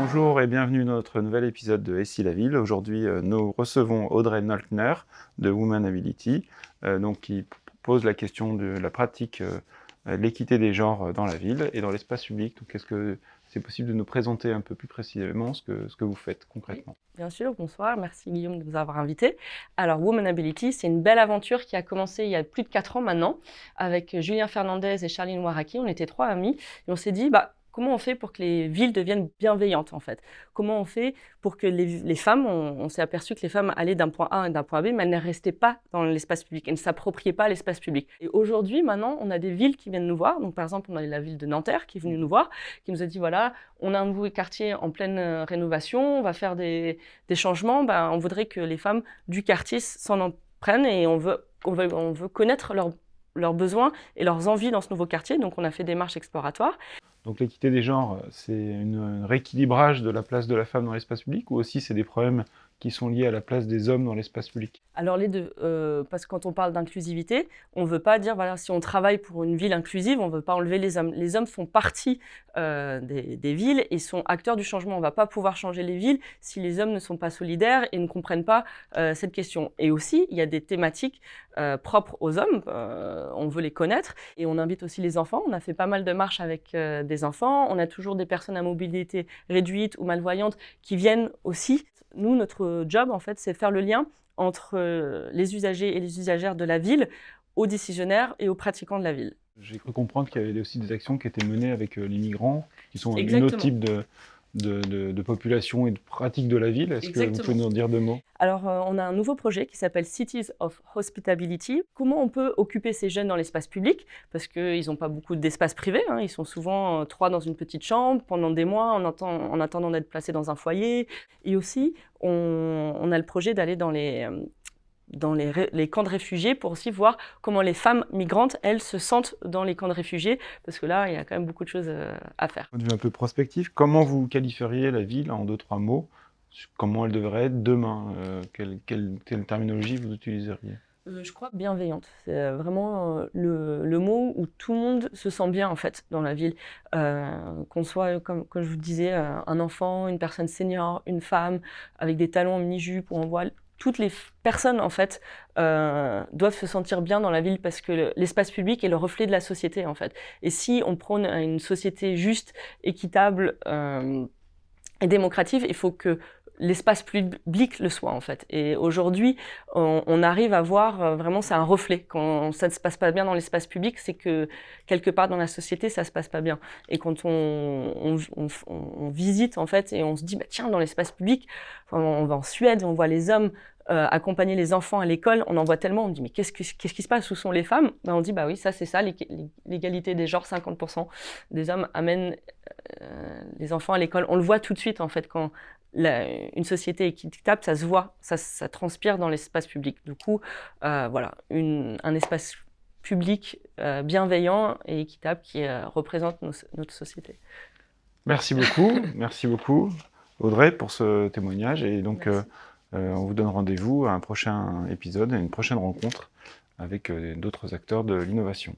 Bonjour et bienvenue dans notre nouvel épisode de Et si la ville. Aujourd'hui, nous recevons Audrey Noltner de Womanability, qui pose la question de la pratique de l'équité des genres dans la ville et dans l'espace public. Donc, est-ce que c'est possible de nous présenter un peu plus précisément ce que vous faites concrètement? Bien sûr, bonsoir, merci Guillaume de nous avoir invités. Alors, Womanability, c'est une belle aventure qui a commencé il y a plus de 4 ans maintenant, avec Julien Fernandez et Charline Waraki. On était 3 amis et on s'est dit, comment on fait pour que les villes deviennent bienveillantes en fait? Comment on fait pour que les femmes, on s'est aperçu que les femmes allaient d'un point A à d'un point B, mais elles ne restaient pas dans l'espace public, elles ne s'appropriaient pas l'espace public. Et aujourd'hui, maintenant, on a des villes qui viennent nous voir. Donc, par exemple, on a la ville de Nanterre qui est venue nous voir, qui nous a dit, voilà, on a un nouveau quartier en pleine rénovation, on va faire des changements. On voudrait que les femmes du quartier s'en en prennent et on veut connaître leurs besoins et leurs envies dans ce nouveau quartier. Donc, on a fait des marches exploratoires. Donc l'équité des genres, c'est un rééquilibrage de la place de la femme dans l'espace public ou aussi c'est des problèmes qui sont liés à la place des hommes dans l'espace public? Alors les deux, parce que quand on parle d'inclusivité, on ne veut pas dire, voilà, si on travaille pour une ville inclusive, on ne veut pas enlever les hommes. Les hommes font partie des villes et sont acteurs du changement. On ne va pas pouvoir changer les villes si les hommes ne sont pas solidaires et ne comprennent pas cette question. Et aussi, il y a des thématiques propres aux hommes, on veut les connaître et on invite aussi les enfants. On a fait pas mal de marches avec des enfants. On a toujours des personnes à mobilité réduite ou malvoyantes qui viennent aussi. Nous, notre job, en fait, c'est faire le lien entre les usagers et les usagères de la ville, aux décisionnaires et aux pratiquants de la ville. J'ai cru comprendre qu'il y avait aussi des actions qui étaient menées avec les migrants, qui sont un autre type de population et de pratique de la ville. Est-ce que vous pouvez nous en dire 2 mots? Alors, on a un nouveau projet qui s'appelle Cities of Hospitability. Comment on peut occuper ces jeunes dans l'espace public? Parce qu'ils n'ont pas beaucoup d'espace privé, hein. Ils sont souvent 3 dans une petite chambre pendant des mois en attendant d'être placés dans un foyer. Et aussi, on a le projet d'aller dans les camps de réfugiés pour aussi voir comment les femmes migrantes, elles, se sentent dans les camps de réfugiés, parce que là, il y a quand même beaucoup de choses à faire. Point de vue un peu prospectif, comment vous qualifieriez la ville en 2-3 mots? Comment elle devrait être demain? Quelle terminologie vous utiliseriez? Je crois bienveillante. C'est vraiment le mot où tout le monde se sent bien en fait dans la ville. Qu'on soit, comme je vous disais, un enfant, une personne senior, une femme avec des talons en mini-jupe ou en voile. Toutes les personnes en fait doivent se sentir bien dans la ville parce que l'espace public est le reflet de la société en fait. Et si on prône une société juste, équitable et démocratique, il faut que l'espace public le soit en fait. Et aujourd'hui, on arrive à voir vraiment, c'est un reflet. Quand ça ne se passe pas bien dans l'espace public, c'est que quelque part dans la société, ça se passe pas bien. Et quand on visite en fait et on se dit, tiens, dans l'espace public, on va en Suède, on voit les hommes accompagner les enfants à l'école, on en voit tellement, on dit mais qu'est-ce qui se passe, où sont les femmes? On dit oui, ça c'est ça, l'égalité des genres, 50% des hommes amènent les enfants à l'école. On le voit tout de suite en fait quand une société équitable, ça se voit, ça transpire dans l'espace public. Du coup, voilà, un espace public bienveillant et équitable qui représente notre société. Merci beaucoup Audrey pour ce témoignage et donc on vous donne rendez-vous à un prochain épisode, à une prochaine rencontre avec d'autres acteurs de l'innovation.